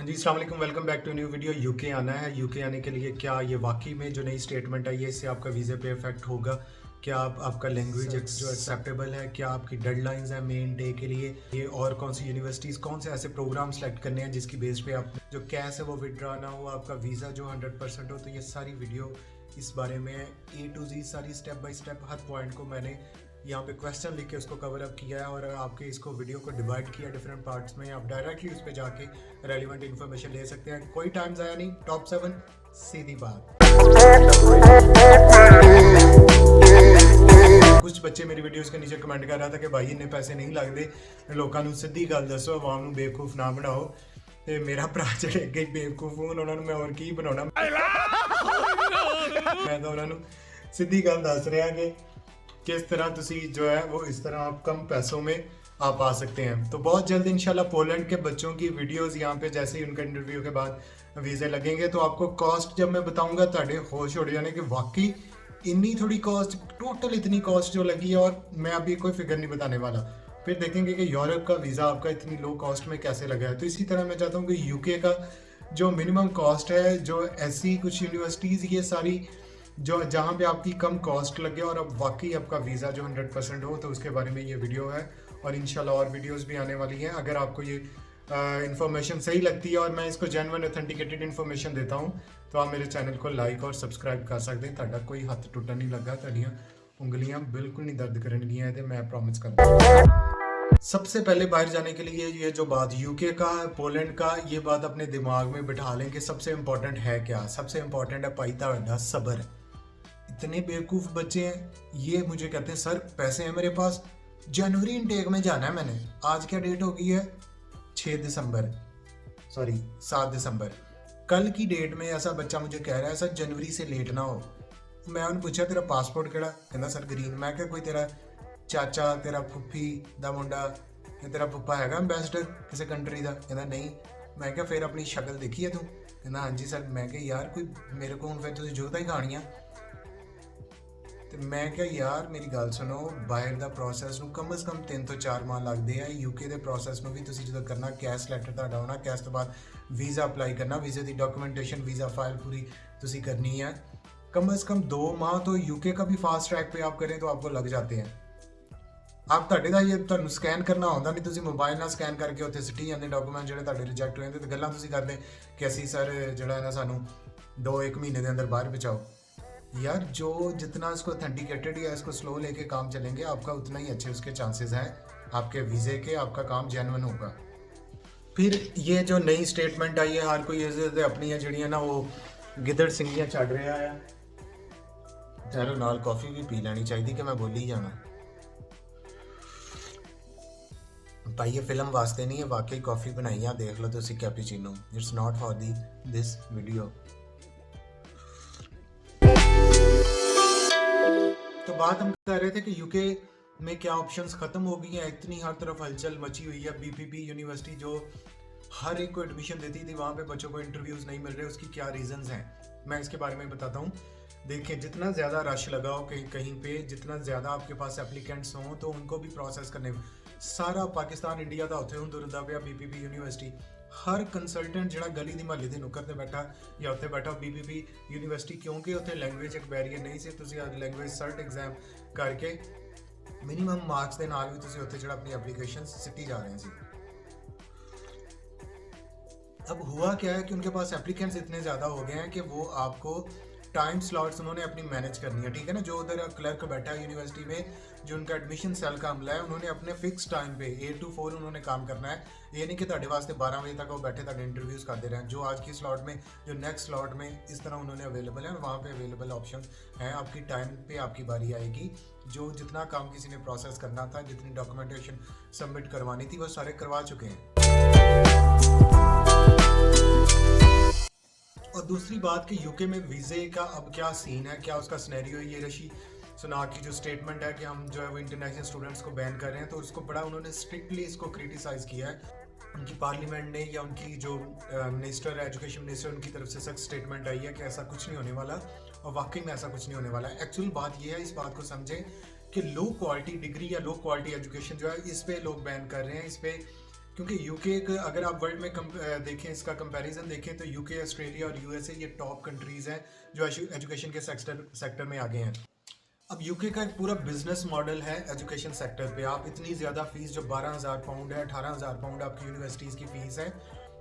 हाँ जी, अस्सलाम वालेकुम, welcome back to new video. UK आना है। यूके आने के लिए क्या ये वाकई में जो नई स्टेटमेंट आई है इससे आपका वीज़े पे इफेक्ट होगा? क्या आपका लैंग्वेज जो एक्सेप्टेबल है? क्या आपकी डेडलाइंस हैं मेन डे के लिए? ये और कौन सी यूनिवर्सिटीज़, कौन से ऐसे प्रोग्राम सेलेक्ट करने हैं जिसकी बेस पे आप जो कैश है वो विड्रॉ ना हो, आपका वीज़ा जो 100% हो? तो ये सारी वीडियो इस बारे में A to Z सारी step by step her point को मैंने यहाँ पे क्वेश्चन लिख के उसको कवर अप किया है और आपके इसको वीडियो को डिवाइड किया डिफरेंट पार्ट्स में। आप डायरेक्टली उस पर जाके रेलिवेंट इन्फॉर्मेशन ले सकते हैं। कोई टाइम ज़ाया नहीं, टॉप 7 सीधी बात। कुछ बच्चे मेरी वीडियोस के नीचे कमेंट कर रहा था कि भाई इन्ने पैसे नहीं लगते, लोगों को सीधी गल दसो, आवाम को बेवकूफ़ ना बनाओ। ਤੇ ਮੇਰਾ ਭਰਾ ਜਿਹੜੇ ਅੱਗੇ ਬੇਵਕੂਫ ਹੋਣ ਉਹਨਾਂ ਨੂੰ ਮੈਂ ਹੋਰ ਕੀ ਬਣਾਉਣਾ। मैं तो उन्होंने सीधी गल दस रहा कि किस तरह तुसी जो है वो इस तरह आप कम पैसों में आप आ सकते हैं। तो बहुत जल्द इंशाल्लाह पोलैंड के बच्चों की वीडियोस यहाँ पे जैसे ही उनका इंटरव्यू के बाद वीज़े लगेंगे तो आपको कॉस्ट जब मैं बताऊंगा ताड़े होश उड़ जाने कि वाकई इतनी थोड़ी कॉस्ट, टोटल इतनी कॉस्ट जो लगी है, और मैं अभी कोई फिगर नहीं बताने वाला। फिर देखेंगे कि यूरोप का वीज़ा आपका इतनी लो कॉस्ट में कैसे लगा है। तो इसी तरह मैं चाहता हूँ कि यूके का जो मिनिमम कॉस्ट है, जो ऐसी कुछ यूनिवर्सिटीज़ ये सारी जो जहाँ पे आपकी कम कॉस्ट लगे और अब वाकई आपका वीज़ा जो 100% हो, तो उसके बारे में ये वीडियो है। और इंशाल्लाह और वीडियोस भी आने वाली हैं। अगर आपको ये इन्फॉर्मेशन सही लगती है और मैं इसको जेन्युइन ऑथेंटिकेटेड इन्फॉर्मेशन देता हूँ तो आप मेरे चैनल को लाइक और सब्सक्राइब कर सकते हैं। ਤੁਹਾਡਾ कोई हथ टुटन नहीं लगा, ਤੁਹਾਡੀਆਂ उंगलियां बिल्कुल नहीं दर्द करनगियां, तो मैं प्रॉमिस करता हूँ। सबसे पहले बाहर जाने के लिए ये जो बात यूके का, पोलैंड का, ये बात अपने दिमाग में बिठा लें कि सबसे इम्पोर्टेंट है क्या। सबसे इम्पोर्टेंट है भाई ਤੁਹਾਡਾ सब्र। इतने बेवकूफ़ बच्चे हैं, ये मुझे कहते हैं सर पैसे हैं मेरे पास, जनवरी इनटेक में जाना है मैंने। आज क्या डेट हो गई है? 6 दिसंबर, सॉरी 7 दिसंबर। कल की डेट में ऐसा बच्चा मुझे कह रहा है सर जनवरी से लेट ना हो। मैं उन्हें पूछा तेरा पासपोर्ट केड़ा? कहना सर ग्रीन। मैं क्या कोई तेरा चाचा, तेरा फुफी दा मुंडा या तेरा फुफा हैगा एम्बेसडर किसी कंट्री का? कहना नहीं। मैं क्या फिर अपनी शक्ल देखी है तू? कहना हाँ जी सर। मैं क्या यार कोई मेरे को हूँ फिर तुझे जुगता ही कहानियाँ। तो मैं क्या यार मेरी गल सुनो, बाहर का प्रोसैस ਨੂੰ कम से कम 3 ਤੋਂ 4 माह लगते हैं। यूके के प्रोसैस में भी तुसी जो करना, कैश लैटर ਤੁਹਾਡਾ होना, कैश तो बाद वीज़ा अप्लाई करना, वीज़े की डॉक्यूमेंटेशन, वीज़ा फाइल पूरी तुसी करनी है। कम से कम 2 माह तो यूके का भी फास्ट ट्रैक पे आप करें तो आपको लग जाते हैं। आप ਤੁਹਾਡੇ ਦਾ ਇਹ ਤੁਹਾਨੂੰ ਸਕੈਨ ਕਰਨਾ ਆਉਂਦਾ ਨਹੀਂ, ਤੁਸੀਂ ਮੋਬਾਈਲ ਨਾਲ ਸਕੈਨ ਕਰਕੇ ਉੱਥੇ ਸਿੱਟੀ ਜਾਂਦੇ ਡਾਕੂਮੈਂਟ ਜਿਹੜੇ ਤੁਹਾਡੇ ਰਿਜੈਕਟ ਹੋ ਜਾਂਦੇ, ਤੇ ਗੱਲਾਂ ਤੁਸੀਂ ਕਰਦੇ ਕਿ ਅਸੀਂ ਸਰ ਜਿਹੜਾ ਹੈ ਨਾ ਸਾਨੂੰ 2-1 महीने के अंदर बाहर बचाओ। यार जो जितना इसको ऑथेंटिकेटेड या इसको स्लो लेके काम चलेंगे आपका उतना ही अच्छे उसके चांसेस हैं आपके वीज़े के, आपका काम जेन्युइन होगा। फिर ये जो नई स्टेटमेंट आई है, हर कोई अपनी जड़ियाँ ना वो गिदड़ सिंगियाँ चढ़ रहा है। ठहरो नाल कॉफ़ी भी पी लेनी चाहिए कि मैं बोली जाना। भाई ये फिल्म वास्ते नहीं है, वाकई कॉफ़ी बनाई है, देख लो तुसी cappuccino. It's not for the this video. तो बात हम कर रहे थे कि यूके में क्या ऑप्शंस ख़त्म हो गई हैं। इतनी हर तरफ हलचल मची हुई है। बीपीपी यूनिवर्सिटी जो हर एक को एडमिशन देती थी, वहाँ पे बच्चों को इंटरव्यूज़ नहीं मिल रहे। उसकी क्या रीज़न्स हैं मैं इसके बारे में बताता हूँ। देखिए, जितना ज़्यादा रश लगाओ कहीं कहीं पे, जितना ज़्यादा आपके पास एप्लीकेंट्स हों तो उनको भी प्रोसेस करने, सारा पाकिस्तान इंडिया का उत्थे हुंदा पिया बीपीपी यूनिवर्सिटी। हर कंसलटेंट जो गली की महल्ले की नुक्कर से बैठा या उत्थे बैठा बीपीपी यूनिवर्सिटी, क्योंकि उत्थे लैंग्वेज एक बैरीयर नहीं से। तुसीं लैंग्वेज सर्ट एग्जाम करके मिनीमम मार्क्स के नाल भी तुसीं उत्थे जिहड़ा अपनी एप्लीकेशन सिटी जा रहे सी। अब हुआ क्या है कि उनके पास एप्लीकेंट्स इतने ज़्यादा हो गए हैं कि वो आपको टाइम स्लॉट्स उन्होंने अपनी मैनेज करनी है, ठीक है ना। जो उधर क्लर्क बैठा है यूनिवर्सिटी में, जो उनका एडमिशन सेल का अमला है, उन्होंने अपने फिक्स टाइम पे 8 to 4 उन्होंने काम करना है। ये नहीं कि ਤੁਹਾਡੇ वास्ते 12 बजे तक वो बैठे ਤੁਹਾਡੇ इंटरव्यूज़ करते रहें। जो आज की स्लॉट में, जो नेक्स्ट स्लॉट में, इस तरह उन्होंने अवेलेबल है। वहाँ पे अवेलेबल ऑप्शन हैं, आपकी टाइम पे आपकी बारी आएगी। जो जितना काम किसी ने प्रोसेस करना था, जितनी डॉक्यूमेंटेशन सबमिट करवानी थी, वो सारे करवा चुके हैं। और दूसरी बात कि यूके में वीज़े का अब क्या सीन है, क्या उसका सिनेरियो है। ये ऋषि सुनाक की जो स्टेटमेंट है कि हम जो है वो इंटरनेशनल स्टूडेंट्स को बैन कर रहे हैं, तो उसको बड़ा उन्होंने स्ट्रिक्टली इसको क्रिटिसाइज़ किया है। उनकी पार्लियामेंट ने या उनकी जो मिनिस्टर है, एजुकेशन मिनिस्टर, उनकी तरफ से सख्त स्टेटमेंट आई है कि ऐसा कुछ नहीं होने वाला, और वाकई में ऐसा कुछ नहीं होने वाला है। एक्चुअल बात ये है, इस बात को समझें कि लो क्वालिटी डिग्री या लो क्वालिटी एजुकेशन जो है इस पे लोग बैन कर रहे हैं। इस पे क्योंकि यूके अगर आप वर्ल्ड में देखें, इसका कंपैरिजन देखें तो यूके, ऑस्ट्रेलिया और यूएसए ये टॉप कंट्रीज़ हैं जो एजुकेशन के सेक्टर में आगे हैं। अब यूके का एक पूरा बिजनेस मॉडल है एजुकेशन सेक्टर पे। आप इतनी ज़्यादा फीस जो 12,000 पाउंड है, 18,000 पाउंड आपकी यूनिवर्सिटीज़ की फ़ीस है,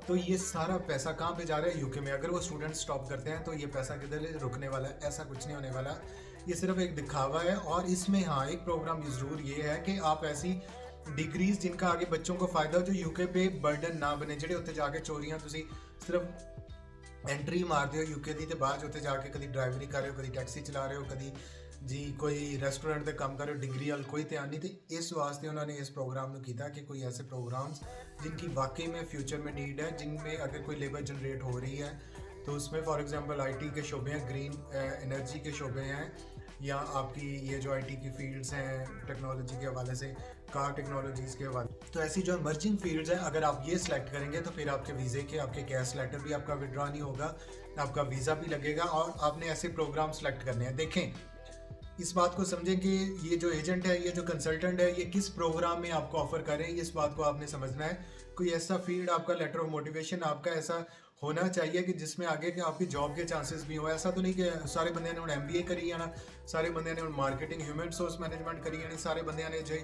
तो ये सारा पैसा कहाँ पे जा रहा है? यूके में। अगर वो स्टूडेंट स्टॉप करते हैं तो ये पैसा किधर रुकने वाला है? ऐसा कुछ नहीं होने वाला, ये सिर्फ एक दिखावा है। और इसमें हाँ, एक प्रोग्राम ज़रूर ये है कि आप ऐसी डिग्रीज जिनका आगे बच्चों को फायदा हो, जो यूके पे बर्डन ना बने, ਜਿਹੜੇ ਉੱਥੇ ਜਾ ਕੇ ਚੋਰੀਆਂ ਤੁਸੀਂ ਸਿਰਫ ਐਂਟਰੀ ਮਾਰਦੇ ਹੋ यूके ਦੀ, ਤੇ ਬਾਅਦ 'ਚ ਉੱਥੇ ਜਾ ਕੇ ਕਦੀ ਡਰਾਈਵਰੀ ਕਰ ਰਹੇ ਹੋ, ਕਦੀ ਟੈਕਸੀ ਚਲਾ ਰਹੇ ਹੋ, ਕਦੀ जी कोई रेस्टोरेंट पे काम करो, डिग्री वाल कोई ध्यान नहीं। तो इस वास्ते उन्होंने इस प्रोग्राम में किया कि कोई ऐसे प्रोग्राम्स जिनकी वाकई में फ्यूचर में नीड है, जिनमें अगर कोई लेबर जनरेट हो रही है तो उसमें फॉर एग्जांपल आईटी के शोबे हैं, ग्रीन एनर्जी के शोबे हैं, या आपकी ये जो आईटी की फील्ड्स हैं टेक्नोलॉजी के हवाले से, कार टेक्नोलॉजीज़ के हवाले, तो ऐसी जो इमर्जिंग फील्ड्स हैं, अगर आप ये सिलेक्ट करेंगे तो फिर आपके वीज़े के, आपके कैश लेटर भी आपका विड्रॉ नहीं होगा, आपका वीज़ा भी लगेगा, और आपने ऐसे प्रोग्राम सेलेक्ट करने हैं। देखें, इस बात को समझें कि ये जो एजेंट है, ये जो कंसल्टेंट है, ये किस प्रोग्राम में आपको ऑफर कर रहे हैं, इस बात को आपने समझना है। कोई ऐसा फील्ड, आपका लेटर ऑफ मोटिवेशन आपका ऐसा होना चाहिए कि जिसमें आगे के आपकी जॉब के चांसेस भी हो। ऐसा तो नहीं कि सारे बंदे ने MBA करी जाना, सारे बंदे ने मार्केटिंग ह्यूमन रिसोर्स मैनेजमेंट करी जानी, सारे बंदे ने जो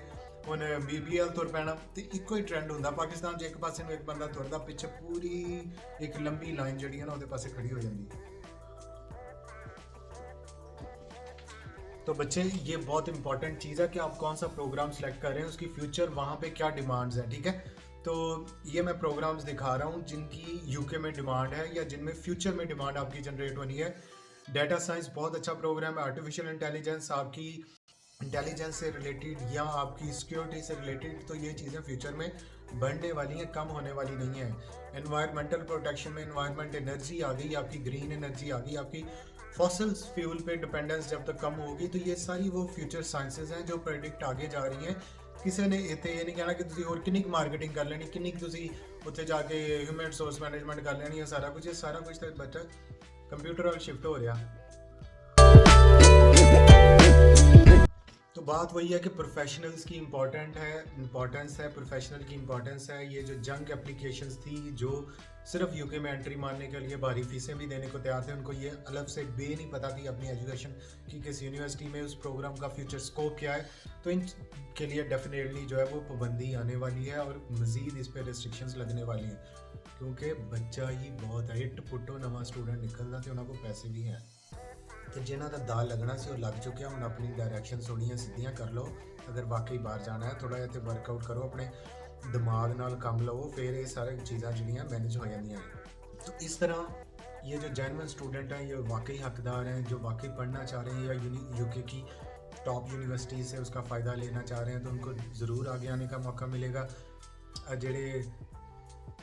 ਹੁਣ BBL ਤੁਰ ਪੈਣਾ, ਤੇ ਇੱਕੋ ਹੀ ਟ੍ਰੈਂਡ ਹੁੰਦਾ ਪਾਕਿਸਤਾਨ 'ਚ। ਇੱਕ ਪਾਸੇ ਨੂੰ ਇੱਕ ਬੰਦਾ ਤੁਰਦਾ, ਪਿੱਛੇ ਪੂਰੀ ਇੱਕ ਲੰਬੀ ਲਾਈਨ ਜਿਹੜੀ ਹੈ ਨਾ ਉਹਦੇ ਪਾਸੇ ਖੜੀ ਹੋ ਜਾਂਦੀ ਹੈ। तो बच्चे, ये बहुत इंपॉर्टेंट चीज़ है कि आप कौन सा प्रोग्राम सेलेक्ट कर रहे हैं, उसकी फ्यूचर वहाँ पे क्या डिमांड्स हैं, ठीक है। तो ये मैं प्रोग्राम्स दिखा रहा हूँ जिनकी यूके में डिमांड है या जिनमें फ्यूचर में डिमांड आपकी जनरेट होनी है। डेटा साइंस बहुत अच्छा प्रोग्राम है। आर्टिफिशियल इंटेलिजेंस, आपकी इंटेलिजेंस से रिलेटेड या आपकी सिक्योरिटी से रिलेटेड, तो ये चीज़ें फ्यूचर में बढ़ने वाली हैं, कम होने वाली नहीं है। एनवायरमेंटल प्रोटेक्शन में एनवायरमेंट एनर्जी आ गई, आपकी ग्रीन एनर्जी आ गई, आपकी फॉसल फ्यूल पे डिपेंडेंस जब तक कम होगी, तो ये सारी वो फ्यूचर साइंसेज हैं जो प्रेडिक्ट आगे जा रही हैं। ਕਿਸੇ ਨੇ ਇੱਥੇ ਇਹ ਨਹੀਂ ਕਹਿਣਾ ਕਿ ਤੁਸੀਂ ਹੋਰ ਕਿੰਨੀ ਕੁ ਮਾਰਕੀਟਿੰਗ ਕਰ ਲੈਣੀ, ਕਿੰਨੀ ਕੁ ਤੁਸੀਂ ਉੱਥੇ ਜਾ ਕੇ ਹਿਊਮਨ ਰਿਸੋਰਸ ਮੈਨੇਜਮੈਂਟ ਕਰ ਲੈਣੀ ਹੈ। ਸਾਰਾ ਕੁਝ ਤਾਂ ਬੱਚਾ ਕੰਪਿਊਟਰ ਵੱਲ शिफ्ट हो रहा। तो बात वही है कि प्रोफेशनल्स की इम्पोर्टेंस है, प्रोफेशनल की इम्पोर्टेंस है। ये जो जंग एप्लीकेशंस थी जो सिर्फ यूके में एंट्री मारने के लिए भारी फीसें भी देने को तैयार थे, उनको ये अलग से नहीं पता थी अपनी एजुकेशन की किस यूनिवर्सिटी में उस प्रोग्राम का फ्यूचर स्कोप क्या है। तो इनके लिए डेफिनेटली जो है वो पाबंदी आने वाली है और मज़ीद इस पर रिस्ट्रिक्शंस लगने वाली हैं, क्योंकि बच्चा ही बहुत है। इट पुटो नवा स्टूडेंट निकलता तो उन्होंने को पैसे भी हैं, तो जिन्हों का दा लगना से वो लग चुके हैं। हम अपनी डायरैक्शन थोड़ियां सीधियां कर लो। अगर वाकई बाहर जाना है, थोड़ा जिहा वर्कआउट करो, अपने दिमाग नाल काम लो, फिर ये सारी चीज़ां जिहड़ियां मैनेज हो जांदियां हैं। तो इस तरह ये जो जेन्युइन स्टूडेंट हैं, ये वाकई हकदार हैं, जो वाकई पढ़ना चाह रहे हैं या यूके की टॉप यूनिवर्सिटी से उसका फ़ायदा लेना चाह रहे हैं, तो उनको ज़रूर आगे आने का मौका मिलेगा। जेड़े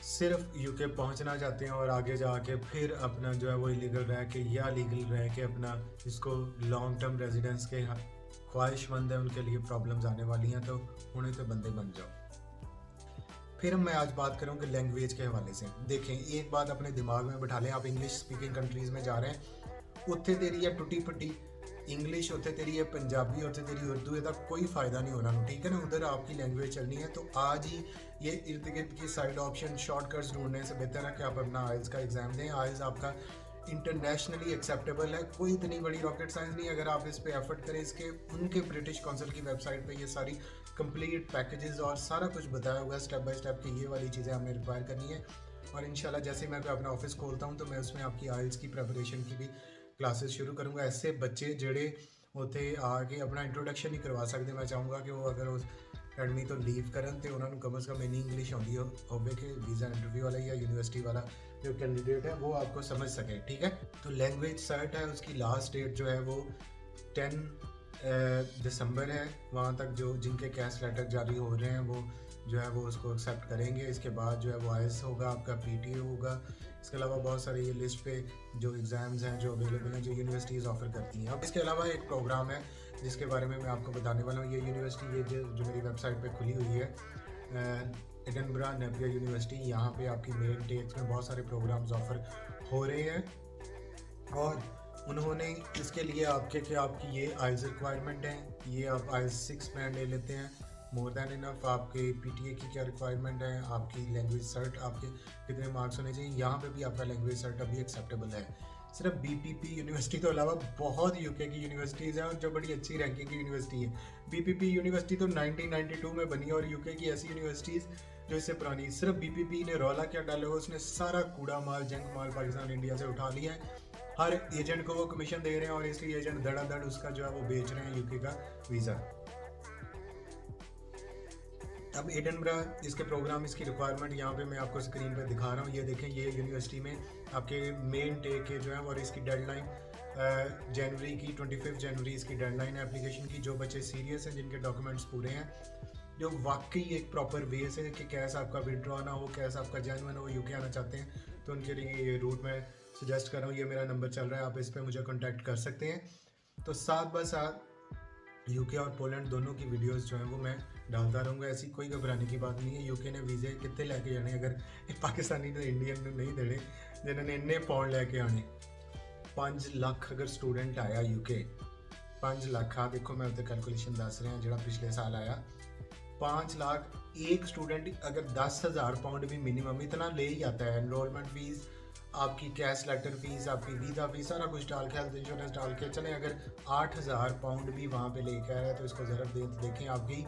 सिर्फ यूके पहुंचना चाहते हैं और आगे जाके फिर अपना जो है वो इलीगल रह के या लीगल रह के अपना इसको लॉन्ग टर्म रेजिडेंस के ख्वाहिशमंद है, उनके लिए प्रॉब्लम्स आने वाली हैं। तो उन्हें तो बंदे बन जाओ। फिर मैं आज बात करूँ कि लैंग्वेज के हवाले से देखें, एक बात अपने दिमाग में बैठा लें। आप इंग्लिश स्पीकिंग कंट्रीज़ में जा रहे हैं, उत्थे तेरी है टुटी पट्टी इंग्लिश, उत्थे तेरी है पंजाबी, उत्थे तेरी उर्दू, इसका कोई फ़ायदा नहीं होना, ठीक है ना। उधर आपकी लैंग्वेज चलनी है। तो आज ही ये इर्द गिर्द की साइड ऑप्शन शॉर्टकट्स ढूंढने से बेहतर है कि आप अपना आइल्स का एग्ज़ाम दें। आइल्स आपका इंटरनेशनली एक्सेप्टेबल है, कोई इतनी बड़ी रॉकेट साइंस नहीं। अगर आप इस पर एफर्ट करें, इसके उनके ब्रिटिश काउंसिल की वेबसाइट पे ये सारी कंप्लीट पैकेजेस और सारा कुछ बताया हुआ है स्टेप बाय स्टेप कि ये वाली चीज़ें हमने रिक्वायर करनी है। और इंशाल्लाह जैसे मैं अपना ऑफिस खोलता हूँ तो मैं उसमें आपकी आइल्स की प्रेपरेशन की भी क्लासेस शुरू करूँगा। ऐसे बच्चे जेड़े उत्थे आके अपना इंट्रोडक्शन नहीं करवा सकते, मैं चाहूँगा कि वो अगर उस अकैडमी तो लीव करन तो उन्होंने कम से कम इन्नी इंग्लिश आती होवे कि वीज़ा इंटरव्यू वाला या यूनिवर्सिटी वाला जो कैंडिडेट है वो आपको समझ सके, ठीक है। तो लैंग्वेज सर्ट है, उसकी लास्ट डेट जो है वो 10 दिसंबर है। वहाँ तक जो जिनके कैश लेटर जारी हो रहे हैं वो जो है वो उसको एक्सेप्ट करेंगे। इसके बाद जो है वो आइल्स होगा, आपका PTE होगा। इसके अलावा बहुत सारे ये लिस्ट पे जो एग्ज़ाम्स हैं जो अवेलेबल हैं, जो यूनिवर्सिटीज़ ऑफ़र करती हैं। अब इसके अलावा एक प्रोग्राम है जिसके बारे में मैं आपको बताने वाला हूँ। ये यूनिवर्सिटी, ये जो मेरी वेबसाइट पे खुली हुई है, एडिनबरा नेपियर यूनिवर्सिटी, यहाँ पे आपकी मेन टेक्स में बहुत सारे प्रोग्राम्स ऑफ़र हो रहे हैं। और उन्होंने इसके लिए आपकी ये आइल्स रिक्वायरमेंट है, ये आप IELTS 6 बैंड ले लेते हैं, मोर देन इनफ। आपके पीटीए की क्या रिक्वायरमेंट है, आपकी लैंग्वेज सर्ट आपके कितने मार्क्स होने चाहिए, यहाँ पे भी आपका लैंग्वेज सर्ट अभी एक्सेप्टेबल है। सिर्फ बीपीपी यूनिवर्सिटी के अलावा बहुत यूके की यूनिवर्सिटीज़ हैं और जो बड़ी अच्छी रैंकिंग की यूनिवर्सिटी है। बीपीपी यूनिवर्सिटी तो 1992 में बनी है और यूके की ऐसी यूनिवर्सिटीज़ जो इससे पुरानी, सिर्फ बीपीपी ने रौला क्या डाला हुआ, उसने सारा कूड़ा माल जंग माल पाकिस्तान इंडिया से उठा लिया है। हर एजेंट को वो कमीशन दे रहे हैं और इसलिए एजेंट धड़ाधड़ उसका जो है वो बेच रहे हैं यूके का वीज़ा। अब एडनबरा इसके प्रोग्राम, इसकी रिक्वायरमेंट यहाँ पे मैं आपको स्क्रीन पे दिखा रहा हूँ। ये देखें, ये यूनिवर्सिटी में आपके मेन टेक है जो है, और इसकी डेडलाइन जनवरी की 25 जनवरी इसकी डेडलाइन है एप्लीकेशन की। जो बच्चे सीरियस हैं, जिनके डॉक्यूमेंट्स पूरे हैं, जो वाकई एक प्रॉपर वे से कि कैसा आपका विड्रॉ ना हो, कैसा आपका जेन्युइन हो, यूके आना चाहते हैं, तो उनके लिए ये रूट मैं सजेस्ट कर रहा हूँ। ये मेरा नंबर चल रहा है, आप इस पर मुझे कॉन्टैक्ट कर सकते हैं। तो साथ ब साथ यूके और पोलैंड दोनों की वीडियोस जो हैं वो मैं डालता रहूँगा। ऐसी कोई घबराने की बात नहीं है। यूके ने वीज़े कितने लेके जाने, अगर पाकिस्तानी तो इंडियन ने नहीं देने, जिन्होंने इन्ने पाउंड लेके आने। 5 लाख अगर स्टूडेंट आया यूके, 5 लाख, हाँ देखो मैं उत्ते कैलकुलेशन दस रहा जो पिछले साल आया, 5 लाख एक स्टूडेंट अगर 10,000 पाउंड भी मिनिमम इतना ले ही आता है। एनरोलमेंट फीस, आपकी कैश लेटर फीस, आपकी वीज़ा फीस, सारा कुछ डाल के, हेल्थ इंश्योरेंस डाल के चले, अगर 8,000 पाउंड भी वहाँ पे लेकर आ रहा है तो इसको ज़रा देखें आपकी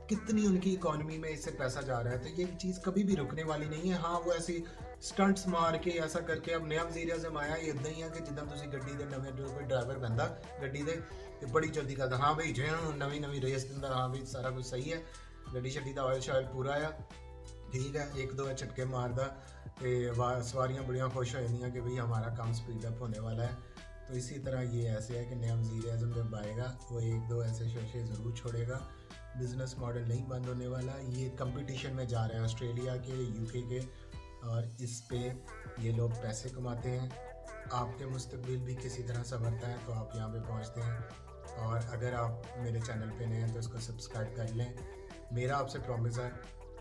कितनी उनकी इकोनॉमी में इससे पैसा जा रहा है। तो ये चीज़ कभी भी रुकने वाली नहीं है। हाँ, वो ऐसी स्टंट्स मार के ऐसा करके, अब नया वज़ीर आज़म आया, इदा ही है कि जिदा तुम गड्डी के नवे जो कोई ड्राइवर बंदा गड्डी दे ते बड़ी जल्दी करता, हाँ भाई जो नवी नवी रेस दिंदा, हाँ भाई सारा कुछ सही है, गड्डी शड्डी का ऑयल शायल पूरा आ, ठीक है, एक दो झटके मारदा तो सवारियाँ बड़ियाँ खुश हो जाती कि भाई हमारा काम स्पीड अप होने वाला है। तो इसी तरह ये ऐसे है कि नया वज़ीर आज़म जब आएगा वो एक दो ऐसे शोशे ज़रूर छोड़ेगा। बिज़नेस मॉडल नहीं बंद होने वाला। ये कंपटीशन में जा रहे हैं ऑस्ट्रेलिया के, यूके के, और इस पे ये लोग पैसे कमाते हैं। आपके मुस्तकबिल भी किसी तरह संवरता है तो आप यहाँ पे पहुँचते हैं। और अगर आप मेरे चैनल पे नए हैं तो इसको सब्सक्राइब कर लें। मेरा आपसे प्रॉमिस है,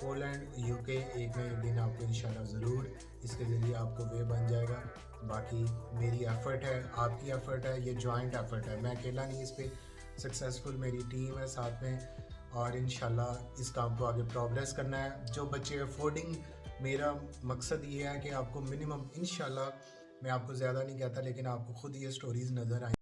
पोलैंड यूके एक ना एक दिन आपको इंशाल्लाह ज़रूर इसके ज़रिए आपको वे बन जाएगा। बाकी मेरी एफ़र्ट है, आपकी एफ़र्ट है, ये जॉइंट एफ़र्ट है, मैं अकेला नहीं इस पे सक्सेसफुल, मेरी टीम है साथ में, और इंशाल्लाह इस काम को आगे प्रोग्रेस करना है। जो बच्चे अफोर्डिंग, मेरा मकसद ये है कि आपको मिनिमम, इंशाल्लाह मैं आपको ज़्यादा नहीं कहता, लेकिन आपको खुद ये स्टोरीज़ नज़र आएँ।